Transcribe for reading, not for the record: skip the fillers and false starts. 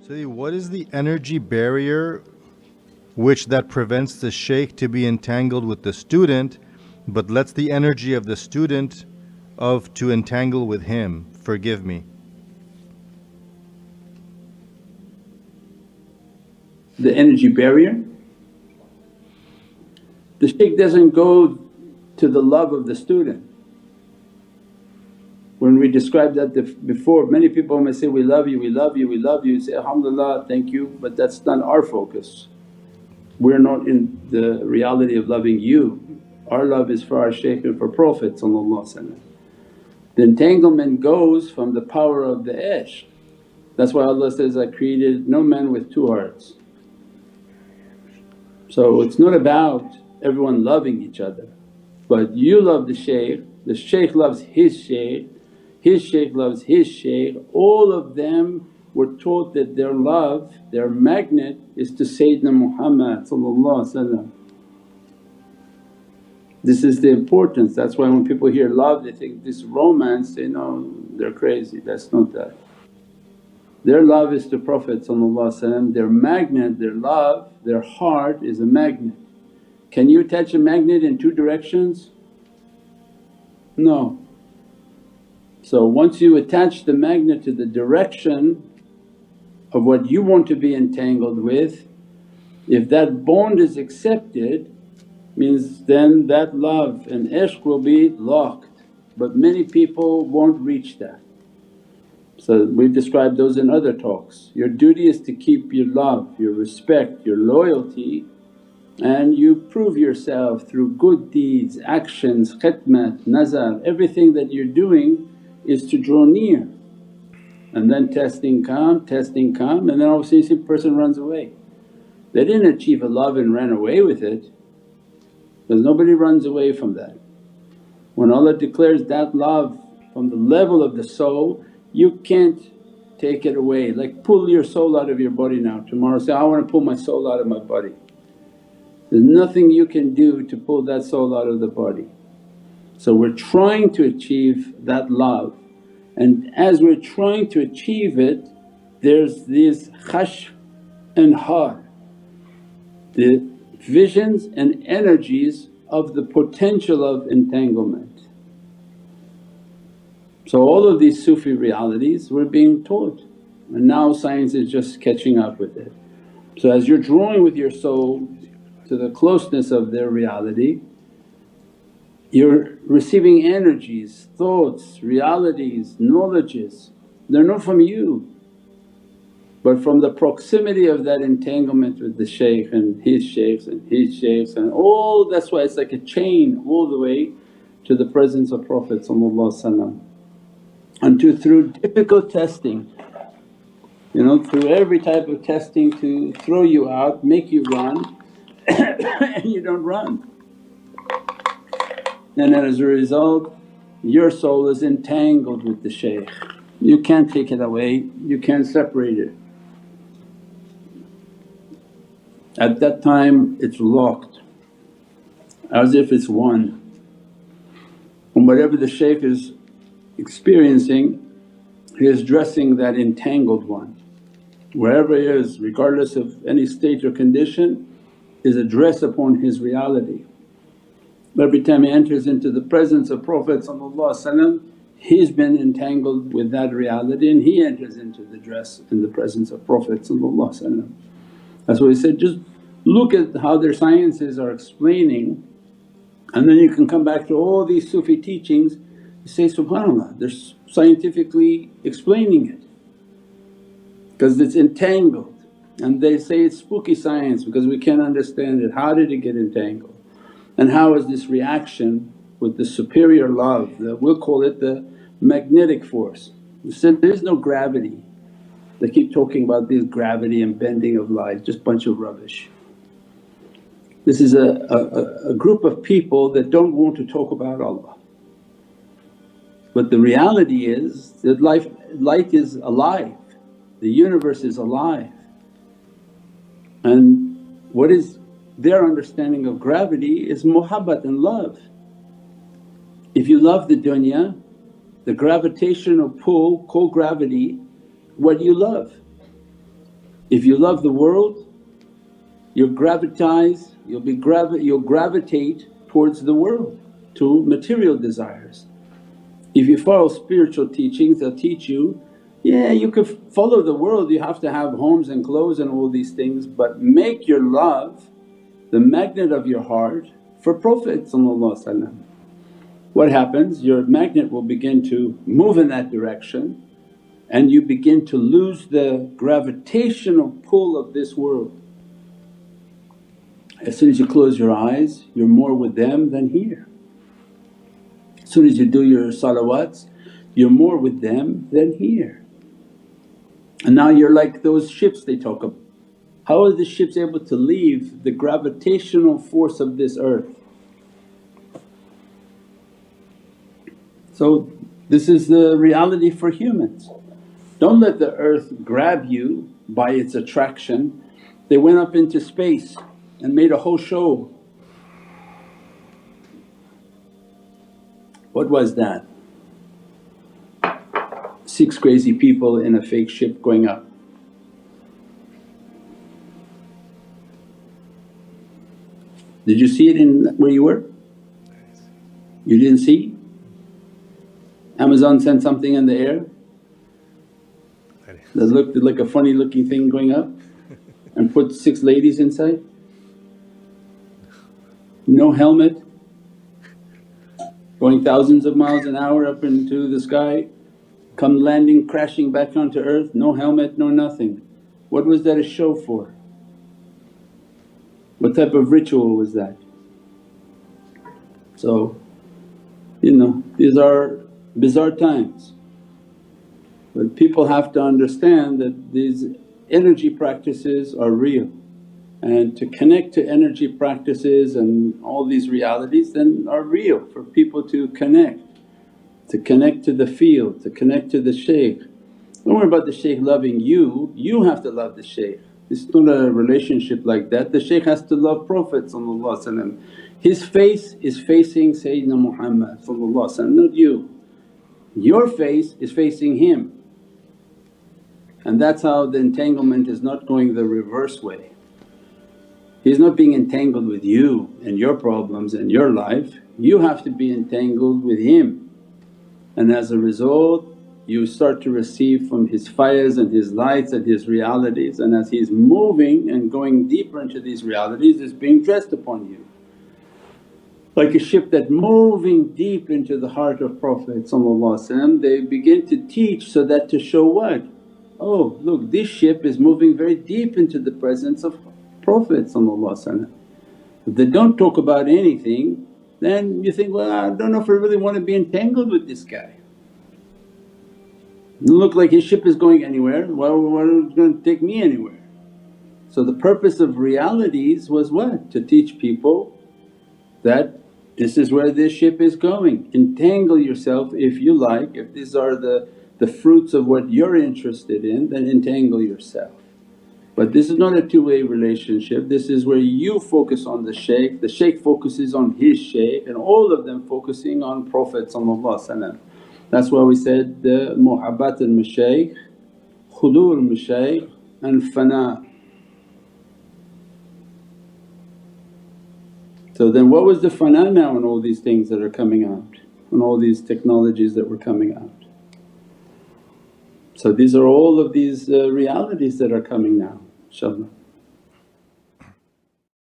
So, what is the energy barrier that prevents the sheikh to be entangled with the student, but lets the energy of the student to entangle with him? Forgive me. The energy barrier? The shaykh doesn't go to the love of the student. When we described that before, many people may say, we love you, we love you, we love you. You say, alhamdulillah, thank you, but that's not our focus. We're not in the reality of loving you. Our love is for our shaykh and for Prophet. The entanglement goes from the power of the ishq. That's why Allah says, I created no man with two hearts. So it's not about everyone loving each other, but you love the shaykh loves his shaykh loves his shaykh. All of them were taught that their love, their magnet is to Sayyidina Muhammad. This is the importance. That's why when people hear love they think this romance, they know they're crazy. That's not that. Their love is to Prophet, their magnet, their love, their heart is a magnet. Can you attach a magnet in two directions? No. So once you attach the magnet to the direction of what you want to be entangled with, if that bond is accepted means then that love and ishq will be locked, but many people won't reach that. So we've described those in other talks. Your duty is to keep your love, your respect, your loyalty, and you prove yourself through good deeds, actions, khidmat, nazar, everything that you're doing is to draw near. And then testing come, and then all of a sudden you see a person runs away. They didn't achieve a love and ran away with it, because nobody runs away from that. When Allah declares that love from the level of the soul, you can't take it away. Like pull your soul out of your body now, tomorrow say, I want to pull my soul out of my body. There's nothing you can do to pull that soul out of the body. So we're trying to achieve that love, and as we're trying to achieve it there's these khashf and har, the visions and energies of the potential of entanglement. So all of these Sufi realities we're being taught, and now science is just catching up with it. So as you're drawing with your soul to the closeness of their reality, you're receiving energies, thoughts, realities, knowledges. They're not from you but from the proximity of that entanglement with the shaykh and his shaykhs and his shaykhs and all. That's why it's like a chain all the way to the presence of Prophet until through difficult testing, through every type of testing to throw you out, make you run and you don't run. And as a result your soul is entangled with the shaykh. You can't take it away, you can't separate it. At that time it's locked as if it's one, and whatever the shaykh is experiencing he is dressing that entangled one. Wherever he is, regardless of any state or condition, is a dress upon his reality. Every time he enters into the presence of Prophet he's been entangled with that reality and he enters into the dress in the presence of Prophet. That's why he said, just look at how their sciences are explaining, and then you can come back to all these Sufi teachings, you say, subhanAllah, they're scientifically explaining it because it's entangled. And they say it's spooky science because we can't understand it. How did it get entangled? And how is this reaction with the superior love, we'll call it the magnetic force. We said there is no gravity. They keep talking about this gravity and bending of light, just bunch of rubbish. This is a group of people that don't want to talk about Allah. But the reality is that light is alive, the universe is alive. And what is their understanding of gravity is muhabbat and love. If you love the dunya, the gravitational pull, co-gravity, what you love. If you love the world, you'll gravitate towards the world, to material desires. If you follow spiritual teachings, they'll teach you, yeah, you could follow the world, you have to have homes and clothes and all these things, but make your love the magnet of your heart for Prophet. What happens? Your magnet will begin to move in that direction and you begin to lose the gravitational pull of this world. As soon as you close your eyes, you're more with them than here. As soon as you do your salawats, you're more with them than here. And now you're like those ships they talk about. How are the ships able to leave the gravitational force of this earth? So this is the reality for humans. Don't let the earth grab you by its attraction. They went up into space and made a whole show. What was that? 6 crazy people in a fake ship going up. Did you see it in where you were? You didn't see? Amazon sent something in the air that looked like a funny looking thing going up and put 6 ladies inside? No helmet, going thousands of miles an hour up into the sky, come landing crashing back onto earth, no helmet, no nothing. What was that a show for? What type of ritual was that? So, these are bizarre times. But people have to understand that these energy practices are real, and to connect to energy practices and all these realities then are real for people to connect to the field, to connect to the shaykh. Don't worry about the shaykh loving you, you have to love the shaykh. It's not a relationship like that. The shaykh has to love Prophet. His face is facing Sayyidina Muhammad, not you. Your face is facing him, and that's how the entanglement is not going the reverse way. He's not being entangled with you and your problems and your life, you have to be entangled with him. And as a result you start to receive from his fires and his lights and his realities, and as he's moving and going deeper into these realities it's being dressed upon you. Like a ship that moving deep into the heart of Prophet, they begin to teach so that to show what? Oh look, this ship is moving very deep into the presence of Prophet. If they don't talk about anything then you think, well, I don't know if I really want to be entangled with this guy. Doesn't look like his ship is going anywhere, well what is going to take me anywhere? So the purpose of realities was what? To teach people that this is where this ship is going. Entangle yourself if you like, if these are the fruits of what you're interested in then entangle yourself. But this is not a two-way relationship, this is where you focus on the shaykh focuses on his shaykh, and all of them focusing on Prophet. That's why we said the muhabbat al-mashaykh, khudul al-mashaykh and fana. So then what was the fana now in all these things that are coming out, and all these technologies that were coming out? So these are all of these realities that are coming now, inshaAllah.